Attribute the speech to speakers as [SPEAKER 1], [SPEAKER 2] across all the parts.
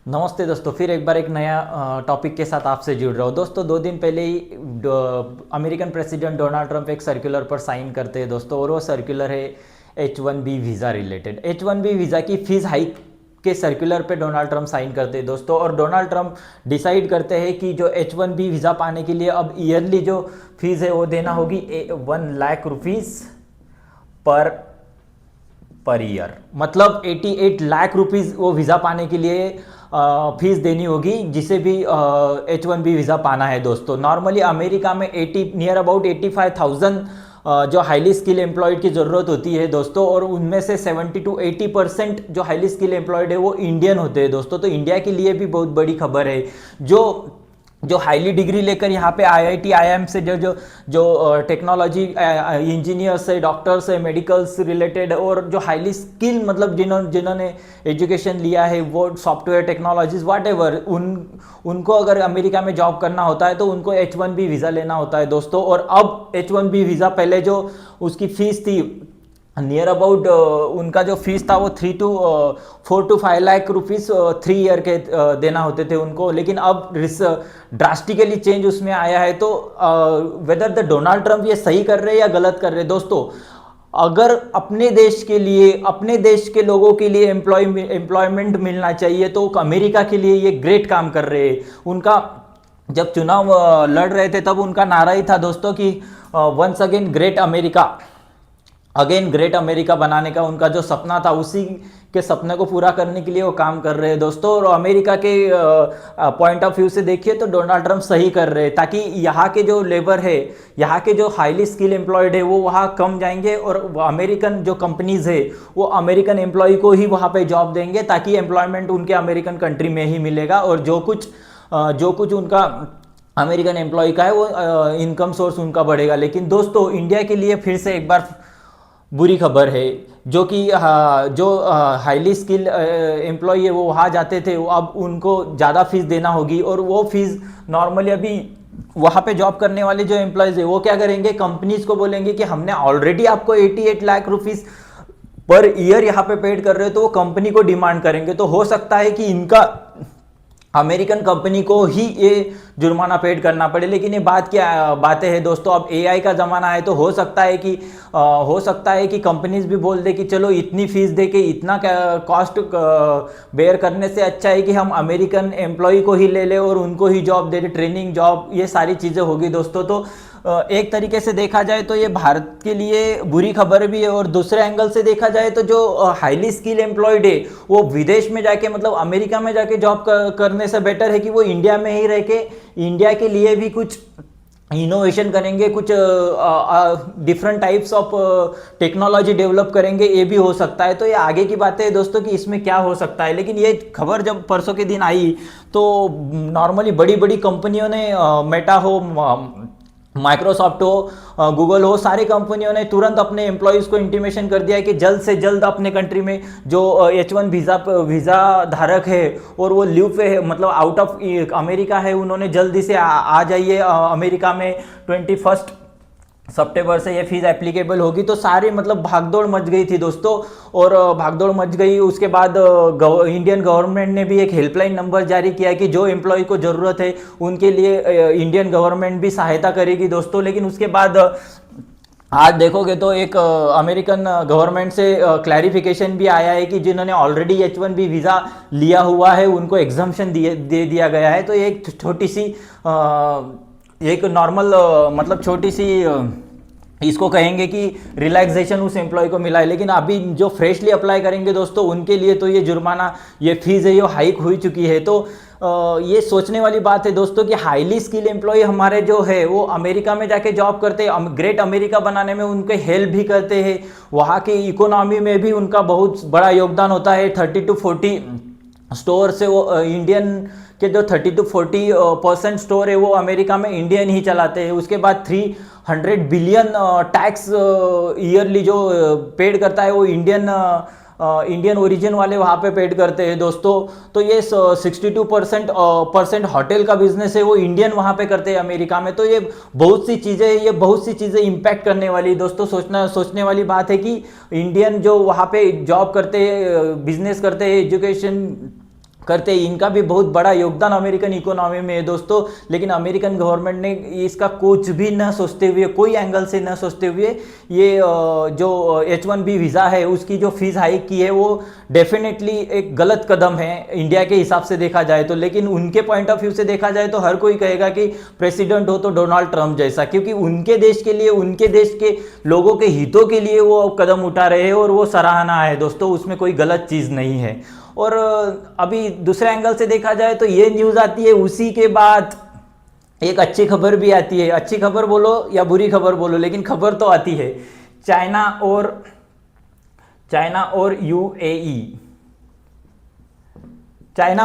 [SPEAKER 1] नमस्ते दोस्तों, फिर एक बार एक नया टॉपिक के साथ आपसे जुड़ रहा हूँ। दोस्तों 2 दिन पहले ही अमेरिकन प्रेसिडेंट डोनाल्ड ट्रंप एक सर्कुलर पर साइन करते हैं दोस्तों, और वो सर्कुलर है H1B visa related. H1B visa की फीस हाइक के सर्कुलर पे डोनाल्ड ट्रंप साइन करते हैं दोस्तों, और डोनाल्ड ट्रंप डिसाइड करते हैं कि जो H1B वीज़ा पाने के लिए अब ईयरली जो फीस है वो देना होगी 1 लाख रुपीज़ पर पर ईयर। मतलब 88 लाख रुपीज़ वो वीज़ा पाने के लिए फीस देनी होगी, जिसे भी H1B वीज़ा पाना है दोस्तों। नॉर्मली अमेरिका में 80 नियर अबाउट 85,000 जो हाईली स्किल एम्प्लॉयड की ज़रूरत होती है दोस्तों, और उनमें से 70 to 80% जो हाईली स्किल एम्प्लॉयड है वो इंडियन होते हैं दोस्तों। तो इंडिया के लिए भी बहुत बड़ी खबर है। जो जो हाईली डिग्री लेकर यहाँ पे IIT IIM से जो जो जो टेक्नोलॉजी इंजीनियर्स है, डॉक्टर्स है, मेडिकल्स रिलेटेड, और जो हाईली स्किल मतलब जिन्होंने एजुकेशन लिया है, वो सॉफ्टवेयर टेक्नोलॉजीज व्हाटएवर, उनको अगर अमेरिका में जॉब करना होता है तो उनको H1B वीज़ा लेना होता है दोस्तों। और अब H1B वीज़ा, पहले जो उसकी फीस थी नियर अबाउट उनका जो फीस था वो 4 to 5 लाख रुपीज़ 3 ईयर के देना होते थे उनको, लेकिन अब ड्रास्टिकली चेंज उसमें आया है। तो वेदर द डोनाल्ड ट्रंप ये सही कर रहे हैं या गलत कर रहे हैं दोस्तों, अगर अपने देश के लिए, अपने देश के लोगों के लिए एम्प्लॉयमेंट मिलना चाहिए तो अमेरिका के लिए ये ग्रेट काम कर रहे हैं। उनका जब चुनाव लड़ रहे थे तब उनका नारा ही था दोस्तों कि once again great America, again great America बनाने का उनका जो सपना था, उसी के सपने को पूरा करने के लिए वो काम कर रहे हैं दोस्तों। और अमेरिका के पॉइंट ऑफ व्यू से देखिए तो डोनाल्ड ट्रंप सही कर रहे हैं, ताकि यहाँ के जो लेबर है, यहाँ के जो हाईली स्किल एम्प्लॉयड है वो वहाँ कम जाएंगे, और अमेरिकन जो कंपनीज है वो अमेरिकन एम्प्लॉय को ही वहाँ पे जॉब देंगे, ताकि एम्प्लॉयमेंट उनके अमेरिकन कंट्री में ही मिलेगा, और जो कुछ उनका अमेरिकन एम्प्लॉय का है वो इनकम सोर्स उनका बढ़ेगा। लेकिन दोस्तों इंडिया के लिए फिर से एक बार बुरी खबर है, जो कि जो हाईली स्किल एम्प्लॉय है वो वहाँ जाते थे, वो अब उनको ज़्यादा फीस देना होगी। और वो फीस नॉर्मली अभी वहाँ पे जॉब करने वाले जो एम्प्लॉयज़ है वो क्या करेंगे, कंपनीज को बोलेंगे कि हमने ऑलरेडी आपको 88 लाख रुपीज़ पर ईयर यहाँ पे पेड कर रहे हो, तो वो कंपनी को डिमांड करेंगे। तो हो सकता है कि इनका अमेरिकन कंपनी को ही ये जुर्माना पेड करना पड़े। लेकिन ये बातें हैं दोस्तों, अब AI का ज़माना है, तो हो सकता है कि कंपनीज भी बोल दे कि चलो इतनी फीस दे के इतना कॉस्ट बेयर करने से अच्छा है कि हम अमेरिकन एम्प्लॉय को ही ले ले और उनको ही जॉब दे दे, ट्रेनिंग जॉब, ये सारी चीज़ें होगी दोस्तों। तो एक तरीके से देखा जाए तो ये भारत के लिए बुरी खबर भी है, और दूसरे एंगल से देखा जाए तो जो हाईली स्किल एम्प्लॉयड है वो विदेश में जाके, मतलब अमेरिका में जाके जॉब करने से बेटर है कि वो इंडिया में ही रह के इंडिया के लिए भी कुछ इनोवेशन करेंगे, कुछ different types of technology develop करेंगे। ये भी हो सकता है। तो ये आगे की बातें है दोस्तों कि इसमें क्या हो सकता है। लेकिन ये खबर जब परसों के दिन आई तो नॉर्मली बड़ी बड़ी कंपनियों ने, मेटा हो, माइक्रोसॉफ्ट हो, गूगल हो, सारी कंपनियों ने तुरंत अपने एम्प्लॉयज़ को इंटीमेशन कर दिया है कि जल्द से जल्द अपने कंट्री में जो H1 वीज़ा धारक है और वो लीव पे है, मतलब आउट ऑफ अमेरिका है, उन्होंने जल्दी से आ जाइए अमेरिका में। 21 सितंबर से ये फीस एप्लीकेबल होगी। तो सारी मतलब भागदौड़ मच गई थी दोस्तों, और भागदौड़ मच गई। उसके बाद इंडियन गवर्नमेंट ने भी एक हेल्पलाइन नंबर जारी किया कि जो एम्प्लॉय को ज़रूरत है उनके लिए इंडियन गवर्नमेंट भी सहायता करेगी दोस्तों। लेकिन उसके बाद आज देखोगे तो एक अमेरिकन गवर्नमेंट से क्लैरिफिकेशन भी आया है कि जिन्होंने ऑलरेडी H1B वीज़ा लिया हुआ है उनको एग्जम्पशन दे दिया गया है। तो ये एक छोटी सी एक नॉर्मल मतलब छोटी सी इसको कहेंगे कि रिलैक्सेशन उस एम्प्लॉय को मिला है। लेकिन अभी जो फ्रेशली अप्लाई करेंगे दोस्तों उनके लिए तो ये जुर्माना, ये फीस है, ये हाइक हुई चुकी है। तो ये सोचने वाली बात है दोस्तों कि हाईली स्किल एम्प्लॉय हमारे जो है वो अमेरिका में जाके जॉब करते हैं, ग्रेट अमेरिका बनाने में उनके हेल्प भी करते हैं, वहाँ की इकोनॉमी में भी उनका बहुत बड़ा योगदान होता है। 30 to 40 स्टोर से वो इंडियन के जो 30 to 40% स्टोर है वो अमेरिका में इंडियन ही चलाते हैं। उसके बाद 300 बिलियन टैक्स ईयरली जो पेड करता है वो इंडियन ओरिजिन वाले वहाँ पे पेड करते हैं दोस्तों। तो ये 62% होटल का बिजनेस है वो इंडियन वहाँ पे करते हैं अमेरिका में। तो ये बहुत सी चीज़ें इम्पैक्ट करने वाली दोस्तों, सोचने वाली बात है कि इंडियन जो वहाँ पे जॉब करते हैं, बिजनेस करते हैं, एजुकेशन करते हैं। इनका भी बहुत बड़ा योगदान अमेरिकन इकोनॉमी में है दोस्तों, लेकिन अमेरिकन गवर्नमेंट ने इसका कुछ भी न सोचते हुए, कोई एंगल से न सोचते हुए ये जो H1B वीज़ा है उसकी जो फीस हाइक की है वो डेफिनेटली एक गलत कदम है इंडिया के हिसाब से देखा जाए तो। लेकिन उनके पॉइंट ऑफ व्यू से देखा जाए तो हर कोई कहेगा कि प्रेसिडेंट हो तो डोनाल्ड ट्रंप जैसा, क्योंकि उनके देश के लिए, उनके देश के लोगों के हितों के लिए वो कदम उठा रहे हैं और वो सराहना है दोस्तों, उसमें कोई गलत चीज़ नहीं है। और अभी दूसरे एंगल से देखा जाए तो ये न्यूज़ आती है, उसी के बाद एक अच्छी खबर भी आती है। अच्छी खबर बोलो या बुरी खबर बोलो, लेकिन खबर तो आती है। चाइना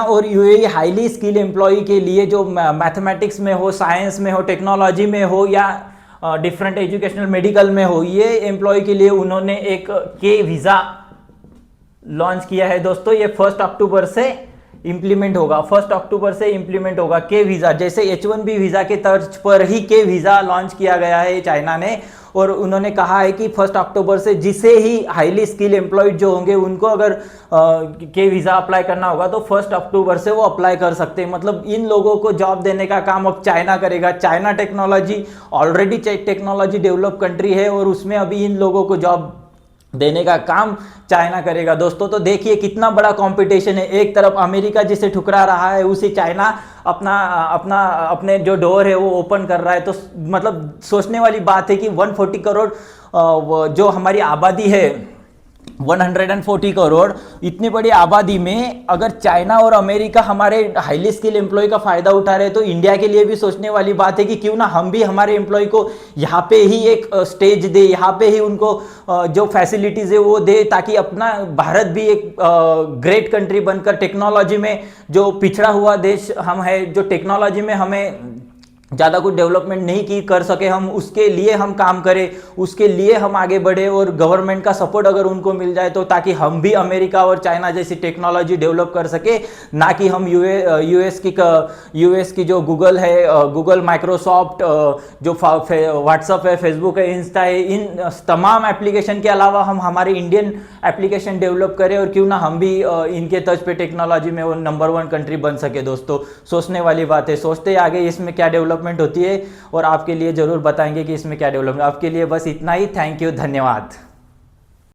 [SPEAKER 1] और यूएई हाईली स्किल एम्प्लॉय के लिए, जो मैथमेटिक्स में हो, साइंस में हो, टेक्नोलॉजी में हो या डिफरेंट एजुकेशनल मेडिकल में हो, ये एम्प्लॉय के लिए उन्होंने एक के वीज़ा लॉन्च किया है दोस्तों। ये 1 अक्टूबर से इंप्लीमेंट होगा, 1 अक्टूबर से इंप्लीमेंट होगा के वीज़ा। जैसे H1B वीज़ा के तर्ज पर ही के वीज़ा लॉन्च किया गया है चाइना ने, और उन्होंने कहा है कि 1 अक्टूबर से जिसे ही हाईली स्किल एम्प्लॉयड जो होंगे उनको अगर के वीज़ा अप्लाई करना होगा तो 1 अक्टूबर से वो अप्लाई कर सकते हैं। मतलब इन लोगों को जॉब देने का काम अब चाइना करेगा। China technology already technology develop country है और उसमें अभी इन लोगों को जॉब देने का काम चाइना करेगा दोस्तों। तो देखिए कितना बड़ा कंपटीशन है। एक तरफ अमेरिका जिसे ठुकरा रहा है, उसी चाइना अपने जो डोर है वो ओपन कर रहा है। तो मतलब सोचने वाली बात है कि 140 करोड़ जो हमारी आबादी है, 140 करोड़, इतनी बड़ी आबादी में अगर चाइना और अमेरिका हमारे हाईली स्किल एम्प्लॉय का फायदा उठा रहे हैं तो इंडिया के लिए भी सोचने वाली बात है कि क्यों ना हम भी हमारे एम्प्लॉय को यहाँ पे ही एक स्टेज दे, यहाँ पे ही उनको जो फैसिलिटीज है वो दे, ताकि अपना भारत भी एक ग्रेट कंट्री बनकर, टेक्नोलॉजी में जो पिछड़ा हुआ देश हम है, जो टेक्नोलॉजी में हमें ज़्यादा कुछ डेवलपमेंट नहीं की कर सके, हम उसके लिए हम काम करें, उसके लिए हम आगे बढ़े और गवर्नमेंट का सपोर्ट अगर उनको मिल जाए तो, ताकि हम भी अमेरिका और चाइना जैसी टेक्नोलॉजी डेवलप कर सके। ना कि हम यूएस की जो गूगल है, गूगल, माइक्रोसॉफ्ट, जो व्हाट्सअप है, फेसबुक है, इंस्टा है, इन तमाम एप्लीकेशन के अलावा हम हमारे इंडियन एप्लीकेशन डेवलप करें और क्यों ना हम भी इनके तर्ज पे टेक्नोलॉजी में वो नंबर 1 कंट्री बन सके दोस्तों। सोचने वाली बात है। सोचते आगे इसमें क्या डेवलपमेंट होती है और आपके लिए जरूर बताएंगे कि इसमें क्या डेवलपमेंट। आपके लिए बस इतना ही। थैंक यू, धन्यवाद।